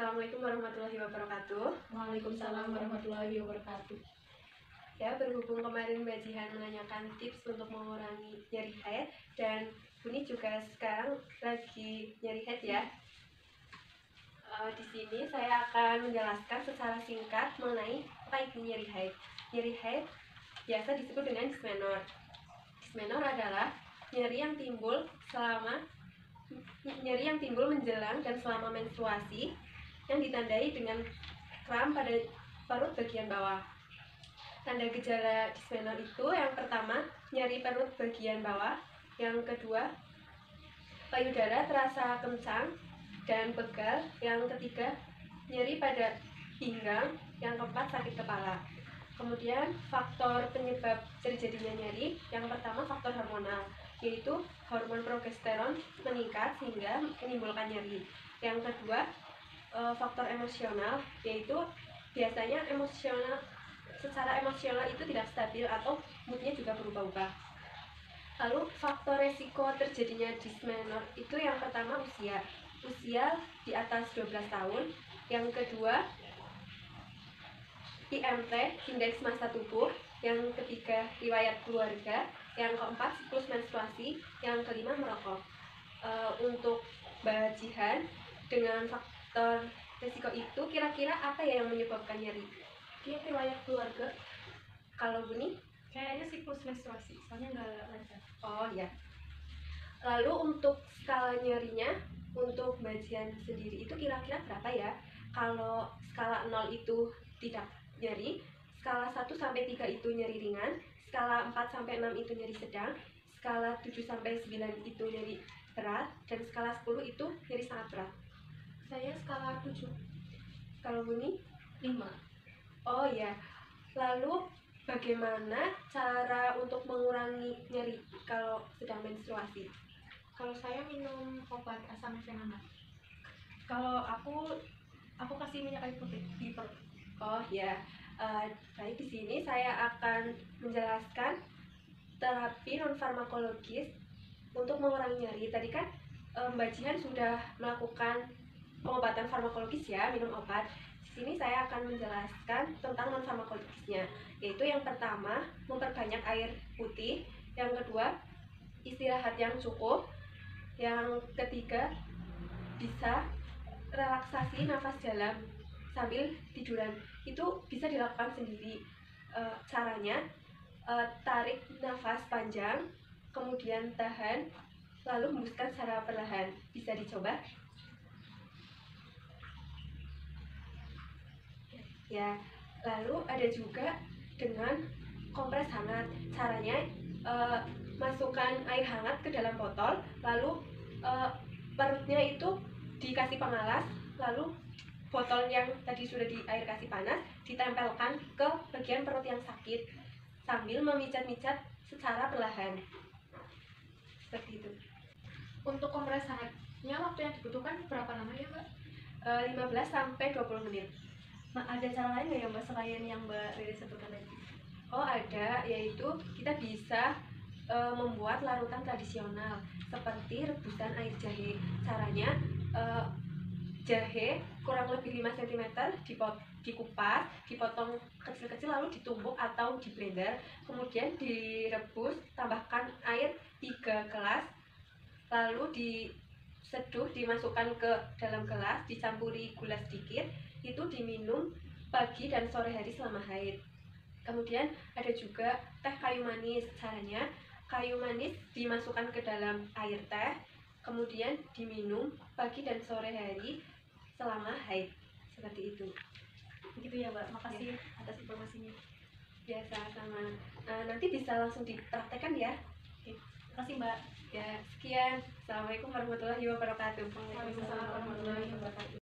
Assalamualaikum warahmatullahi wabarakatuh. Waalaikumsalam warahmatullahi wabarakatuh. Ya, berhubung kemarin Mbak Jihan menanyakan tips untuk mengurangi nyeri head, dan Buni juga sekarang lagi nyeri head ya. Di sini saya akan menjelaskan secara singkat mengenai apa itu nyeri head. Nyeri head biasa disebut dengan dysmenorrhea. Dysmenorrhea adalah nyeri yang timbul menjelang dan selama menstruasi, yang ditandai dengan kram pada perut bagian bawah. Tanda gejala dysmenorrhea itu yang pertama, nyeri perut bagian bawah. Yang kedua, payudara terasa kencang dan pegal. Yang ketiga, nyeri pada pinggang. Yang keempat, sakit kepala. Kemudian faktor penyebab terjadinya nyeri, yang pertama faktor hormonal, yaitu hormon progesteron meningkat sehingga menimbulkan nyeri. Yang kedua, faktor emosional, yaitu biasanya secara emosional itu tidak stabil atau moodnya juga berubah-ubah. Lalu faktor resiko terjadinya dysmenorrhea itu yang pertama usia di atas 12 tahun. Yang kedua, IMT, indeks massa tubuh. Yang ketiga, riwayat keluarga. Yang keempat, siklus menstruasi. Yang kelima, merokok. Untuk Mbak Jihan, dengan faktor risiko itu kira-kira apa ya yang menyebabkan nyeri? Dia riwayat keluarga. Kalau Buni? Kayaknya siklus menstruasi, soalnya nggak lancar. Oh ya. Lalu untuk skala nyerinya, untuk Mbak Jihan sendiri itu kira-kira berapa ya? Kalau skala 0 itu tidak nyeri, skala 1 sampai 3 itu nyeri ringan, skala 4 sampai 6 itu nyeri sedang, skala 7 sampai 9 itu nyeri berat, dan skala 10 itu nyeri sangat berat. Saya skala 7. Kalau Buni? 5. Oh ya. Lalu bagaimana cara untuk mengurangi nyeri kalau sedang menstruasi? Kalau saya minum obat asam efenganat. Kalau aku kasih minyak kayu putih di perut. Oh ya, baik, di sini saya akan menjelaskan terapi non farmakologis untuk mengurangi nyeri. Tadi kan Mbak Jihan sudah melakukan pengobatan farmakologis ya, minum obat. Di sini saya akan menjelaskan tentang non farmakologisnya, yaitu yang pertama, memperbanyak air putih. Yang kedua, istirahat yang cukup. Yang ketiga, bisa relaksasi nafas dalam sambil tiduran. Itu bisa dilakukan sendiri. Caranya, tarik nafas panjang, kemudian tahan, lalu hembuskan secara perlahan. Bisa dicoba ya. Lalu ada juga dengan kompres hangat. Caranya, masukkan air hangat ke dalam botol, lalu perutnya itu dikasih pengalas, lalu botol yang tadi sudah di air kasih panas ditempelkan ke bagian perut yang sakit sambil memijat-mijat secara perlahan, seperti itu. Untuk kompres hangatnya waktu yang dibutuhkan berapa lama ya, Mbak? 15 sampai 20 menit. Nah, ada cara lain nggak ya, Mbak, selain yang Mbak Riri sebutkan tadi? Oh ada, yaitu kita bisa membuat larutan tradisional seperti rebusan air jahe. Caranya, jahe kurang lebih 5 cm dikupas, dipotong kecil-kecil, lalu ditumbuk atau di blender, kemudian direbus, tambahkan air 3 gelas, lalu diseduh, dimasukkan ke dalam gelas, dicampuri gula sedikit, itu diminum pagi dan sore hari selama haid. Kemudian ada juga teh kayu manis. Caranya, kayu manis dimasukkan ke dalam air teh, kemudian diminum pagi dan sore hari selama haid, seperti itu. Begitu ya, Mbak. Makasih atas informasinya. Biasa sama. Nanti bisa langsung dipraktekkan ya. Oke. Makasih, Mbak. Ya, sekian. Assalamualaikum warahmatullahi wabarakatuh. Waalaikumsalam warahmatullahi wabarakatuh.